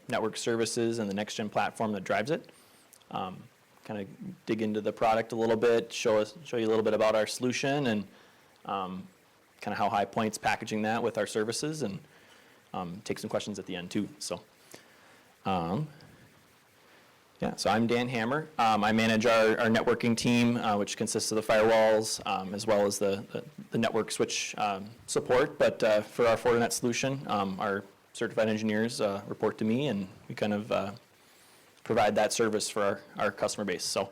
network services and the next-gen platform that drives it. Kind of dig into the product a little bit, show you a little bit about our solution, and kind of how High Point's packaging that with our services, and take some questions at the end too. So, yeah, so I'm Dan Hammer. I manage our networking team, which consists of the firewalls as well as the network switch support. But for our Fortinet solution, our certified engineers report to me, and we kind of provide that service for our customer base. So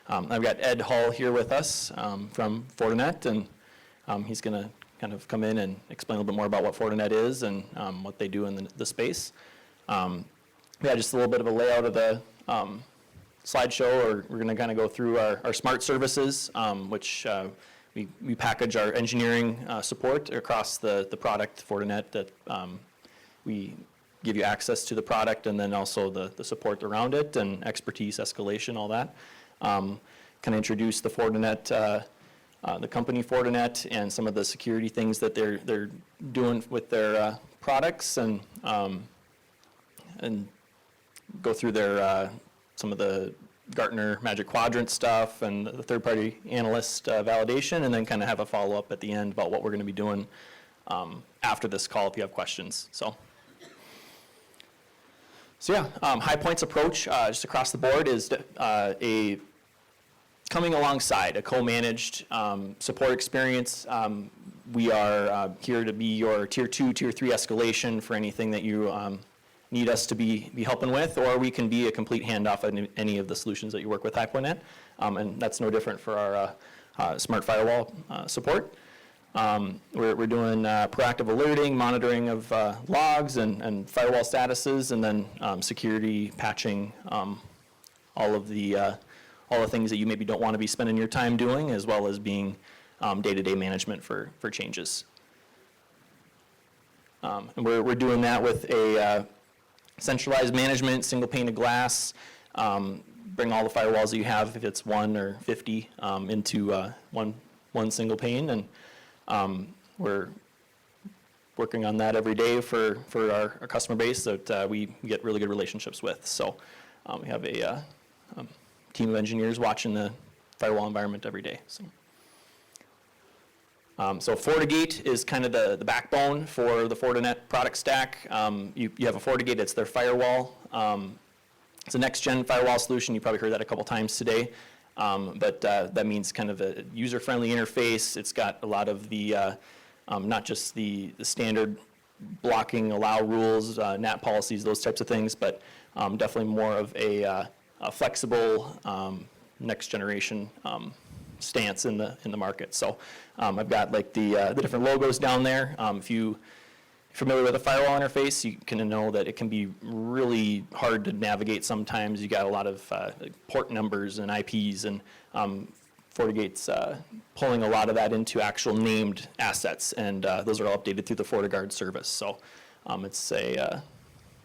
I've got Ed Hall here with us from Fortinet, and he's going to kind of come in and explain a little bit more about what Fortinet is and what they do in the space. Yeah, just a little bit of a layout of the slideshow, or we're going to kind of go through our smart services, which we package our engineering support across the product Fortinet, that we give you access to the product, and then also the support around it, and expertise, escalation, all that. Kind of introduce the Fortinet, the company Fortinet, and some of the security things that they're doing with their products, and go through their some of the Gartner Magic Quadrant stuff and the third-party analyst validation, and then kind of have a follow-up at the end about what we're going to be doing after this call if you have questions. So yeah, High Point's approach just across the board is a coming alongside a co-managed support experience. We are here to be your tier 2, tier 3 escalation for anything that you need us to be helping with, or we can be a complete handoff on any of the solutions that you work with High Point at. And that's no different for our smart firewall support. We're doing proactive alerting, monitoring of logs and firewall statuses, and then security patching, all the things that you maybe don't want to be spending your time doing, as well as being day-to-day management for changes. And we're doing that with a centralized management, single pane of glass, bring all the firewalls that you have, if it's 1 or 50, into one single pane, and we're working on that every day for our customer base that we get really good relationships with. So we have a team of engineers watching the firewall environment every day. So FortiGate is kind of the backbone for the Fortinet product stack. You have a FortiGate, it's their firewall. It's a next-gen firewall solution. You probably heard that a couple times today. But that means kind of a user-friendly interface. It's got a lot of the, not just the standard blocking allow rules, NAT policies, those types of things, but definitely more of a flexible next-generation stance in the market. So I've got like the different logos down there. If you're familiar with a firewall interface, you can know that it can be really hard to navigate sometimes. You got a lot of port numbers and IPs, and FortiGate's pulling a lot of that into actual named assets, and those are all updated through the FortiGuard service. So it's a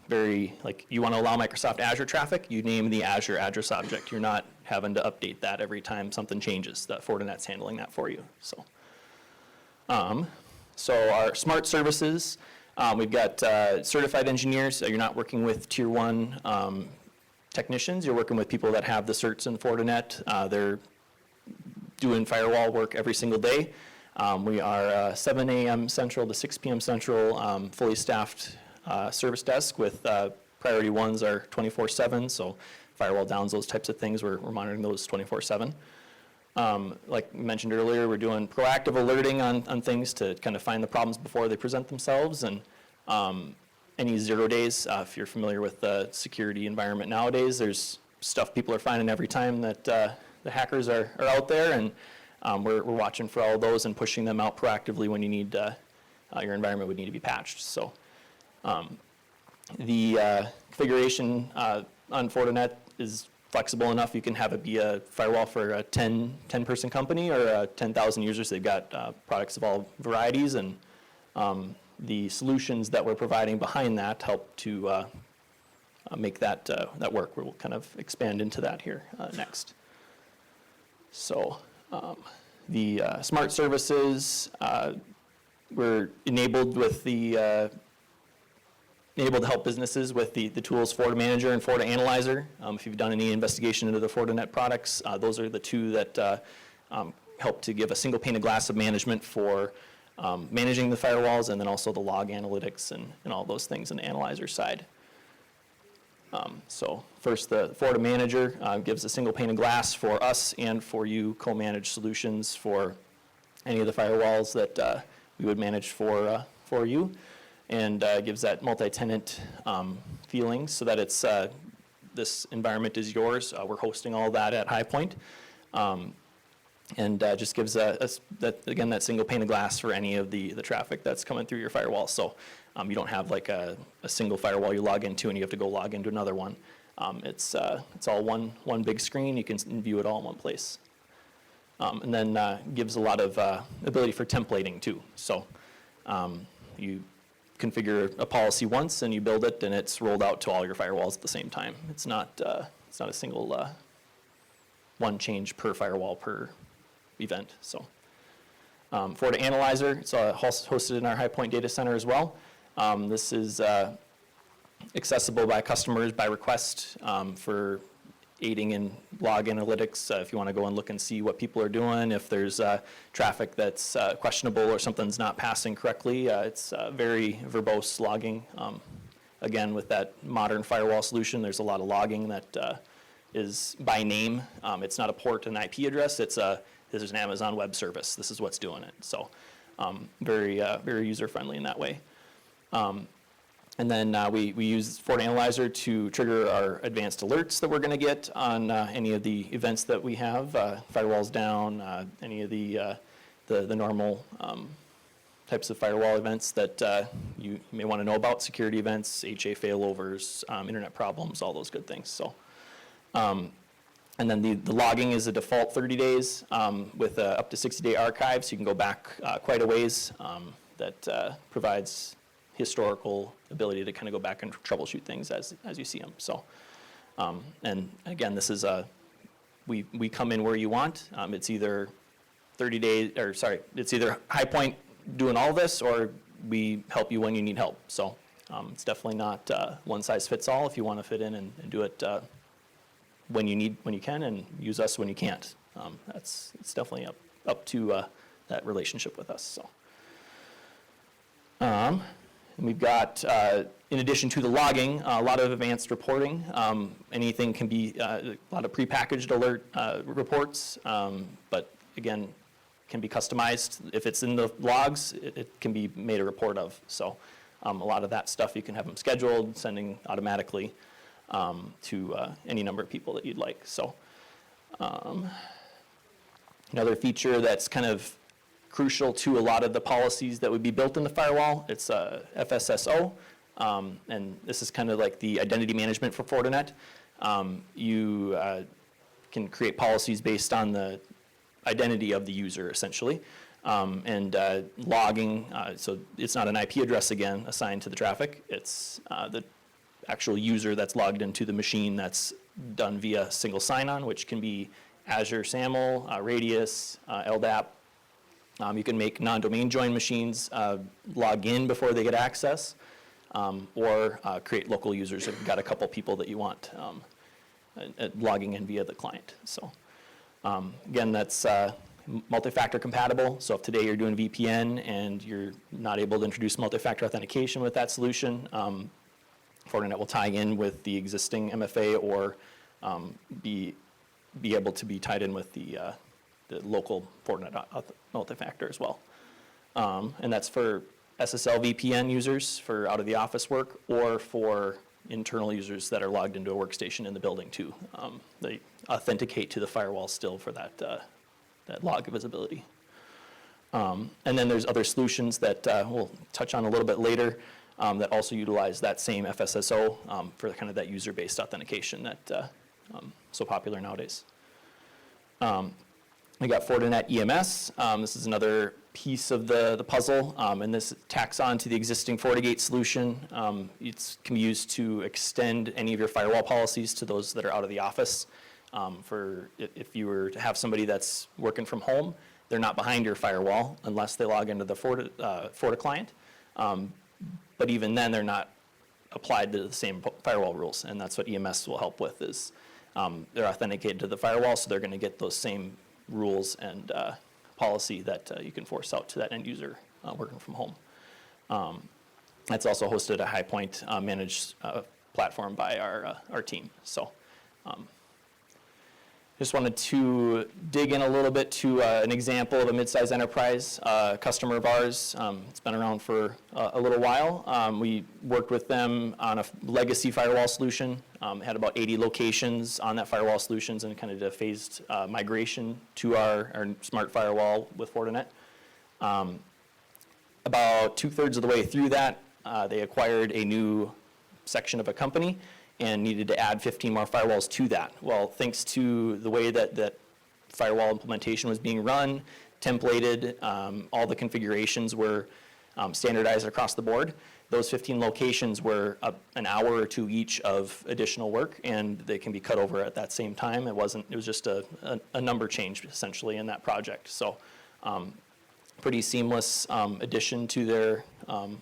very, like, you want to allow Microsoft Azure traffic, you name the Azure address object. You're not having to update that every time something changes. The Fortinet's handling that for you. So, so our smart services, we've got certified engineers. You're not working with tier 1 technicians. You're working with people that have the certs in Fortinet. They're doing firewall work every single day. We are 7 a.m. Central to 6 p.m. Central, fully staffed service desk with priority ones are 24/7, so firewall downs, those types of things, we're monitoring those 24/7. Like mentioned earlier, we're doing proactive alerting on things to kind of find the problems before they present themselves, and any 0 days, if you're familiar with the security environment nowadays, there's stuff people are finding every time that the hackers are out there, and we're watching for all of those and pushing them out proactively when you need, your environment would need to be patched. So the configuration on Fortinet is flexible enough. You can have it be a firewall for a 10-person company or 10,000 users. They've got products of all varieties, and the solutions that we're providing behind that help to make that work. We'll kind of expand into that here next. So the smart services, we're enabled with the able to help businesses with the tools FortiManager and FortiAnalyzer. If you've done any investigation into the Fortinet products, those are the two that help to give a single pane of glass of management for managing the firewalls, and then also the log analytics and all those things in the analyzer side. So first, the FortiManager gives a single pane of glass for us and for you, co-managed solutions for any of the firewalls that we would manage for you, and gives that multi-tenant feeling so that it's this environment is yours. We're hosting all that at High Point. And just gives that single pane of glass for any of the traffic that's coming through your firewall. So you don't have like a single firewall you log into and you have to go log into another one. It's all one big screen. You can view it all in one place. And then gives a lot of ability for templating too. So you configure a policy once and you build it, and it's rolled out to all your firewalls at the same time. It's not a single one change per firewall per event. So FortiAnalyzer, it's hosted in our High Point data center as well. This is accessible by customers by request for aiding in log analytics. If you want to go and look and see what people are doing, if there's traffic that's questionable or something's not passing correctly, it's very verbose logging. Again, with that modern firewall solution, there's a lot of logging that is by name. It's not a port and IP address. This is an Amazon Web Service. This is what's doing it. So very user-friendly in that way. And then we use FortiAnalyzer to trigger our advanced alerts that we're going to get on any of the events that we have, firewalls down, any of the normal types of firewall events that you may want to know about, security events, HA failovers, internet problems, all those good things. So. And then the logging is a default 30 days with up to 60-day archive, so you can go back quite a ways. That provides historical ability to kind of go back and troubleshoot things as you see them. So, and again, this is we come in where you want. It's either 30 days, or sorry, it's either High Point doing all this, or we help you when you need help. So it's definitely not one size fits all. If you want to fit in and do it when you can, and use us when you can't. It's definitely up to that relationship with us. So, and we've got, in addition to the logging, a lot of advanced reporting. Anything can be a lot of prepackaged alert reports, but again, can be customized. If it's in the logs, it can be made a report of. So, a lot of that stuff you can have them scheduled, sending automatically. To any number of people that you'd like. So another feature that's kind of crucial to a lot of the policies that would be built in the firewall, it's FSSO, and this is kind of like the identity management for Fortinet. You can create policies based on the identity of the user, essentially, and logging, so it's not an IP address, again, assigned to the traffic. It's the actual user that's logged into the machine that's done via single sign-on, which can be Azure SAML, Radius, LDAP. You can make non-domain join machines log in before they get access, or create local users if you've got a couple people that you want logging in via the client. So again, that's multi-factor compatible. So if today you're doing VPN and you're not able to introduce multi-factor authentication with that solution, Fortinet will tie in with the existing MFA, or be able to be tied in with the local Fortinet multi-factor as well. And that's for SSL VPN users for out of the office work, or for internal users that are logged into a workstation in the building too. They authenticate to the firewall still for that log visibility. And then there's other solutions that we'll touch on a little bit later. That also utilize that same FSSO for kind of that user-based authentication that so popular nowadays. We got Fortinet EMS. This is another piece of the puzzle, and this tacks on to the existing FortiGate solution. It can be used to extend any of your firewall policies to those that are out of the office. For if you were to have somebody that's working from home, they're not behind your firewall unless they log into the Forti client. But even then, they're not applied to the same firewall rules, and that's what EMS will help with is they're authenticated to the firewall, so they're going to get those same rules and policy that you can force out to that end user working from home. That's also hosted a High Point managed platform by our team. So just wanted to dig in a little bit to an example of a mid-sized enterprise customer of ours. It's been around for a little while. We worked with them on a legacy firewall solution, had about 80 locations on that firewall solutions, and kind of did a phased migration to our smart firewall with Fortinet. About 2/3 of the way through that, they acquired a new section of a company and needed to add 15 more firewalls to that. Well, thanks to the way that firewall implementation was being run, templated, all the configurations were standardized across the board. Those 15 locations were an hour or two each of additional work, and they can be cut over at that same time. It was just a number change essentially in that project. So pretty seamless addition to their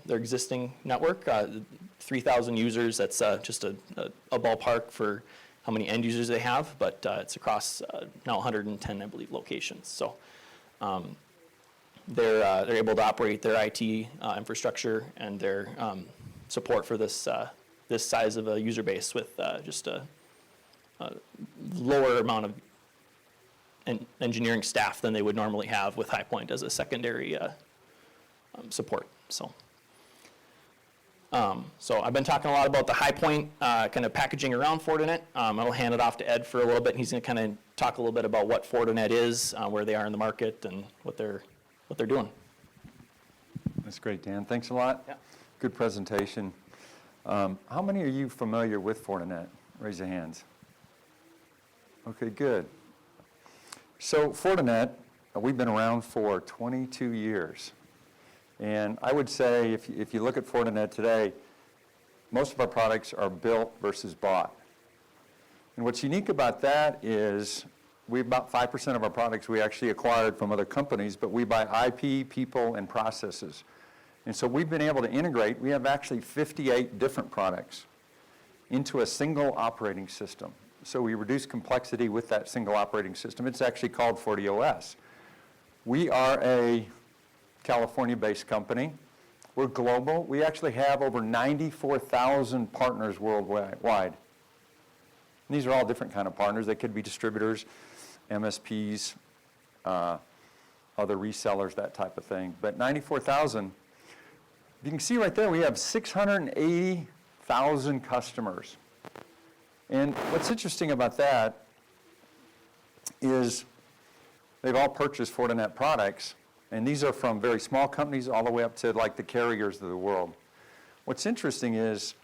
existing network. 3,000 users, that's just a ballpark for how many end users they have, but it's across now 110, I believe, locations. So they're able to operate their IT infrastructure and their support for this size of a user base with just a lower amount of engineering staff than they would normally have with High Point as a secondary support. So I've been talking a lot about the High Point kind of packaging around Fortinet. I'll hand it off to Ed for a little bit, and he's going to kind of talk a little bit about what Fortinet is, where they are in the market, and what they're doing. That's great, Dan. Thanks a lot. Yeah. Good presentation. How many are you familiar with Fortinet? Raise your hands. Okay, good. So Fortinet, we've been around for 22 years. And I would say if you look at Fortinet today, most of our products are built versus bought. And what's unique about that is about 5% of our products we actually acquired from other companies, but we buy IP, people, and processes. And so we've been able to integrate, we have actually 58 different products into a single operating system. So we reduce complexity with that single operating system. It's actually called FortiOS. We are a California-based company. We're global. We actually have over 94,000 partners worldwide. And these are all different kind of partners. They could be distributors, MSPs, other resellers, that type of thing. But 94,000, you can see right there we have 680,000 customers. And what's interesting about that is they've all purchased Fortinet products, and these are from very small companies all the way up to like the carriers of the world. What's interesting is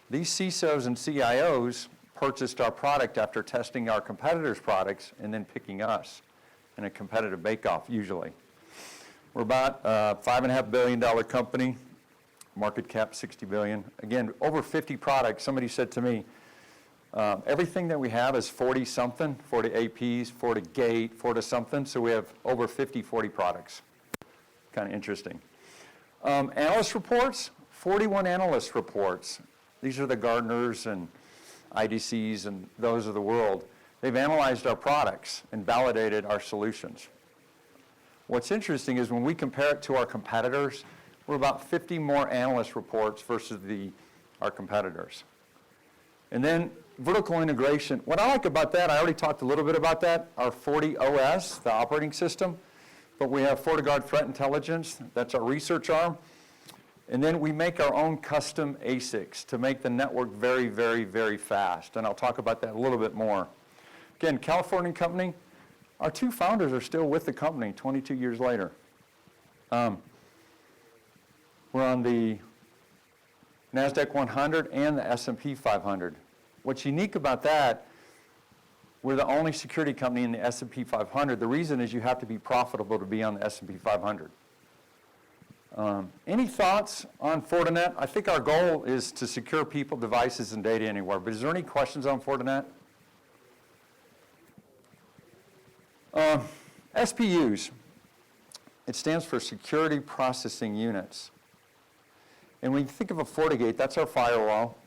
these CISOs and CIOs purchased our product after testing our competitors' products and then picking us in a competitive bake-off usually. We're about a $5.5 billion company, market cap $60 billion. Again, over 50 products. Somebody said to me, everything that we have is 40-something, 40 APs, 40 gate, 40 something, so we have over 40 products. Kind of interesting. Analyst reports, 41 analyst reports. These are the Gartners and IDCs and those of the world. They've analyzed our products and validated our solutions. What's interesting is when we compare it to our competitors, we're about 50 more analyst reports versus our competitors. And then vertical integration. What I like about that, I already talked a little bit about that, our FortiOS, the operating system, but we have FortiGuard Threat Intelligence, that's our research arm. And then we make our own custom ASICs to make the network very, very, very fast. And I'll talk about that a little bit more. Again, Californian company, our two founders are still with the company 22 years later. We're on the NASDAQ 100 and the S&P 500. What's unique about that, we're the only security company in the S&P 500. The reason is you have to be profitable to be on the S&P 500. Any thoughts on Fortinet? I think our goal is to secure people, devices, and data anywhere. But is there any questions on Fortinet? SPUs. It stands for Security Processing Units. And when you think of a FortiGate, that's our firewall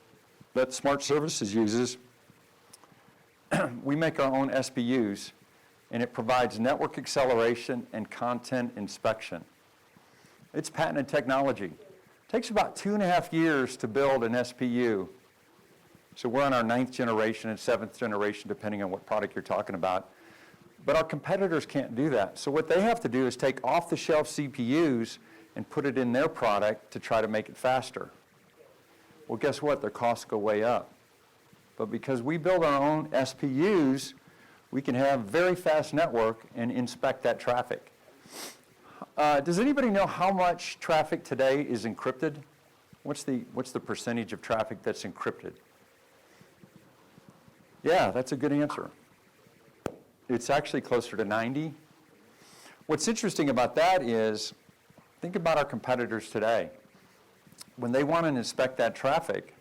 that Smart Services uses. We make our own SPUs, and it provides network acceleration and content inspection. It's patented technology. It takes about 2.5 years to build an SPU. So we're on our 9th generation and 7th generation, depending on what product you're talking about. But our competitors can't do that. So what they have to do is take off-the-shelf CPUs and put it in their product to try to make it faster. Well, guess what? Their costs go way up. But because we build our own SPUs, we can have very fast network and inspect that traffic. Does anybody know how much traffic today is encrypted? What's the percentage of traffic that's encrypted? Yeah, that's a good answer. It's actually closer to 90. What's interesting about that is, think about our competitors today. When they want to inspect that traffic,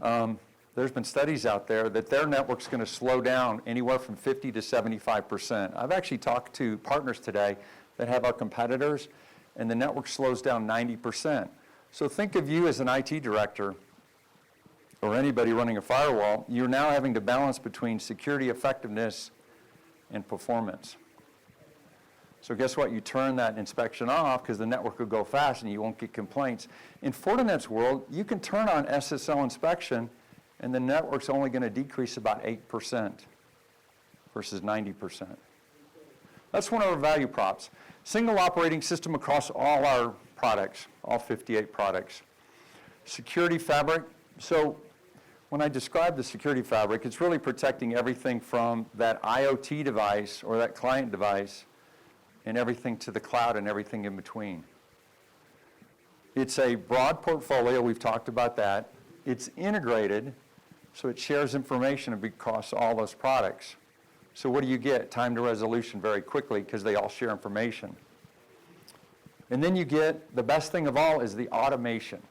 there's been studies out there that their network's going to slow down anywhere from 50 to 75%. I've actually talked to partners today that have our competitors, and the network slows down 90%. So think of you as an IT director or anybody running a firewall. You're now having to balance between security effectiveness and performance. So guess what? You turn that inspection off because the network will go fast and you won't get complaints. In Fortinet's world, you can turn on SSL inspection and the network's only going to decrease about 8% versus 90%. That's one of our value props. Single operating system across all our products, all 58 products. Security fabric. So when I describe the security fabric, it's really protecting everything from that IoT device or that client device and everything to the cloud and everything in between. It's a broad portfolio, we've talked about that. It's integrated, so it shares information across all those products. So what do you get? Time to resolution very quickly because they all share information. And then you get, the best thing of all is the automation.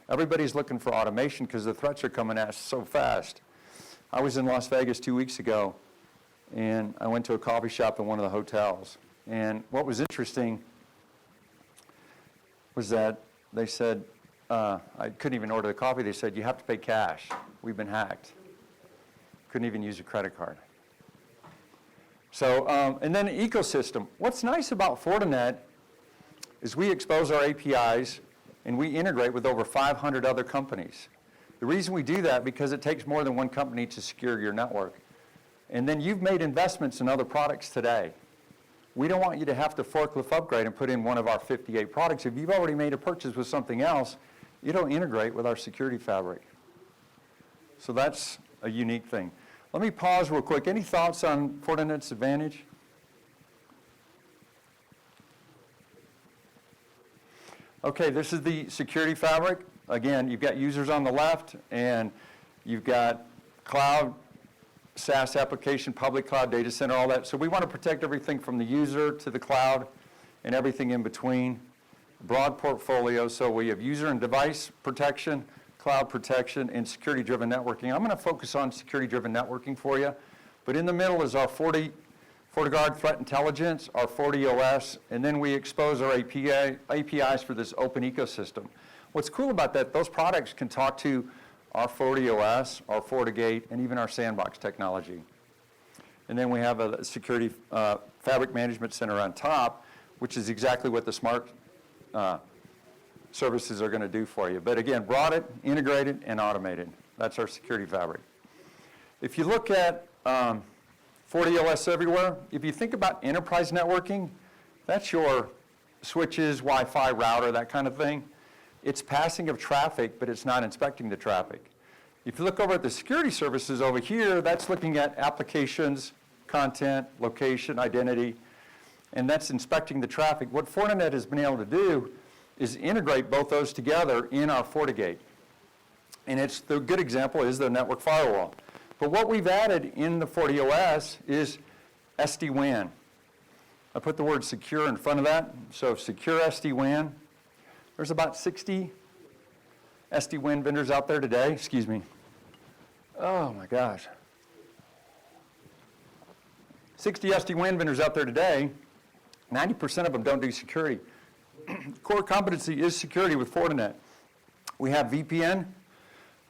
Everybody's looking for automation because the threats are coming at us so fast. I was in Las Vegas 2 weeks ago, and I went to a coffee shop in one of the hotels. And what was interesting was that they said, I couldn't even order the coffee. They said, you have to pay cash. We've been hacked. Couldn't even use a credit card. So, and then ecosystem. What's nice about Fortinet is we expose our APIs and we integrate with over 500 other companies. The reason we do that because it takes more than one company to secure your network. And then you've made investments in other products today. We don't want you to have to forklift upgrade and put in one of our 58 products. If you've already made a purchase with something else, it'll integrate with our security fabric. So that's a unique thing. Let me pause real quick. Any thoughts on Fortinet's advantage? Okay, this is the security fabric. Again, you've got users on the left, and you've got cloud, SaaS application, public cloud, data center, all that. So we want to protect everything from the user to the cloud and everything in between. Broad portfolio, so we have user and device protection, cloud protection, and security-driven networking. I'm going to focus on security-driven networking for you, but in the middle is our FortiGuard Threat Intelligence, our FortiOS, and then we expose our APIs for this open ecosystem. What's cool about that, those products can talk to our FortiOS, our FortiGate, and even our sandbox technology. And then we have a security fabric management center on top, which is exactly what the smart services are going to do for you. But again, broad, integrated, and automated. That's our security fabric. If you look at FortiOS everywhere, if you think about enterprise networking, that's your switches, Wi-Fi, router, that kind of thing. It's passing of traffic, but it's not inspecting the traffic. If you look over at the security services over here, that's looking at applications, content, location, identity, and that's inspecting the traffic. What Fortinet has been able to do is integrate both those together in our FortiGate. And the good example is the network firewall. But what we've added in the FortiOS is SD-WAN. I put the word secure in front of that. So secure SD-WAN. There's about 60 SD-WAN vendors out there today. Excuse me. Oh my gosh. 60 SD-WAN vendors out there today. 90% of them don't do security. Core competency is security with Fortinet. We have VPN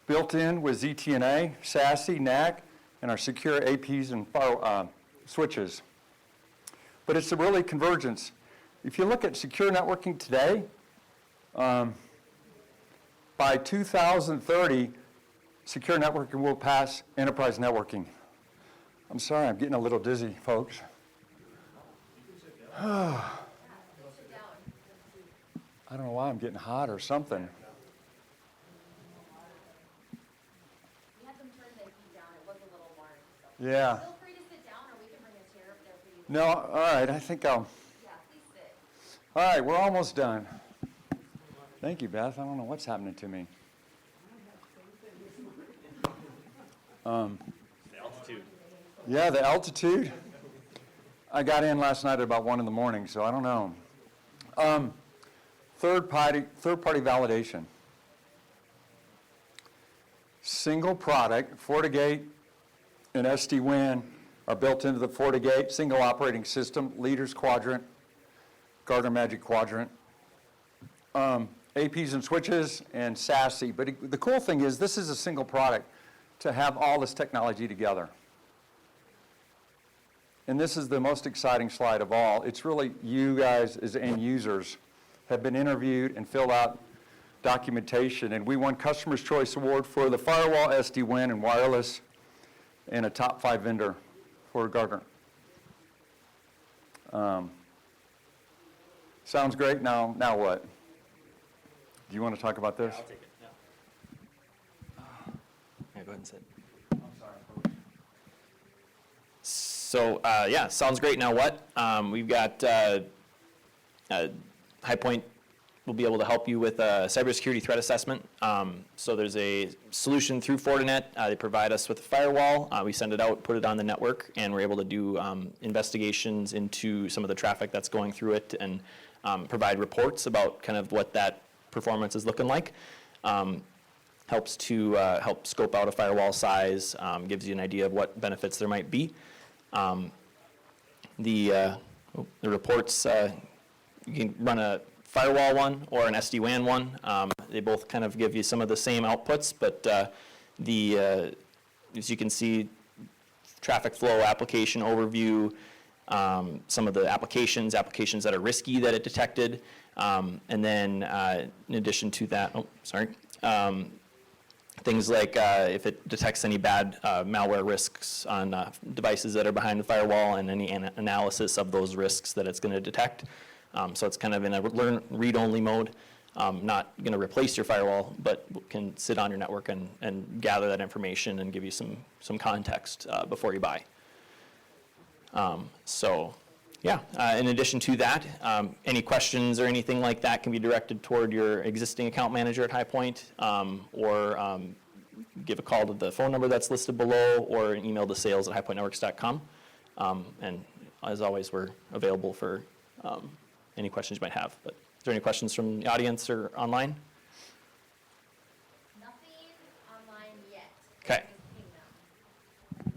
built in with ZTNA, SASE, NAC, and our secure APs and switches. But it's a really convergence. If you look at secure networking today, by 2030, secure networking will pass enterprise networking. I'm sorry, I'm getting a little dizzy, folks. I don't know why I'm getting hot or something. We had them turn the heat down, it was a little warm, so. Yeah. Feel free to sit down, or we can bring a chair up there for you. No, all right, I think I'll. Yeah, please sit. All right, we're almost done. Thank you, Beth. I don't know what's happening to me. The altitude. Yeah, the altitude. I got in last night at about 1 in the morning, so I don't know. Third-party validation. Single product, FortiGate and SD-WAN are built into the FortiGate, single operating system, Leaders Quadrant, Gartner Magic Quadrant, APs and switches, and SASE. But the cool thing is this is a single product to have all this technology together. And this is the most exciting slide of all. It's really you guys as end users have been interviewed and filled out documentation, and we won Customer's Choice Award for the firewall, SD-WAN, and wireless, and a top 5 vendor for Gartner. Sounds great. Now what? Do you want to talk about this? I'll take it, yeah. Yeah, go ahead and sit. So, yeah, sounds great. Now what? We've got High Point will be able to help you with a cybersecurity threat assessment. So there's a solution through Fortinet. They provide us with a firewall. We send it out, put it on the network, and we're able to do investigations into some of the traffic that's going through it and provide reports about kind of what that performance is looking like. Helps to help scope out a firewall size, gives you an idea of what benefits there might be. The reports, you can run a firewall one or an SD-WAN one. They both kind of give you some of the same outputs, but as you can see, traffic flow, application overview, some of the applications that are risky that it detected, and then in addition to that, things like if it detects any bad malware risks on devices that are behind the firewall and any analysis of those risks that it's going to detect. So it's kind of in a read-only mode, not going to replace your firewall, but can sit on your network and gather that information and give you some context before you buy. So yeah, in addition to that, any questions or anything like that can be directed toward your existing account manager at High Point, or give a call to the phone number that's listed below, or an email to sales@highpointnetworks.com. And as always, we're available for any questions you might have. But is there any questions from the audience or online? Nothing online yet. Okay. Just ping them.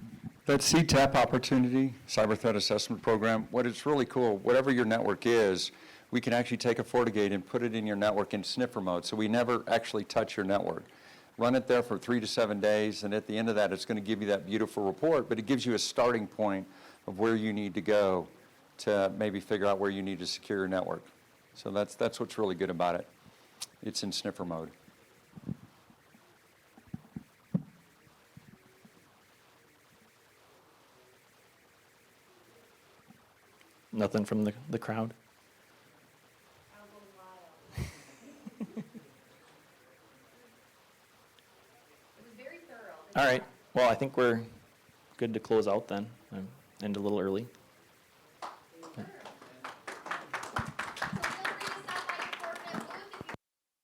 That CTAP opportunity, Cyber Threat Assessment Program, what is really cool, whatever your network is, we can actually take a FortiGate and put it in your network in sniffer mode, so we never actually touch your network. Run it there for 3 to 7 days, and at the end of that, it's going to give you that beautiful report, but it gives you a starting point of where you need to go to maybe figure out where you need to secure your network. So that's what's really good about it. It's in sniffer mode. Nothing from the crowd? That was a while. It was very thorough. All right. Well, I think we're good to close out then. End a little early.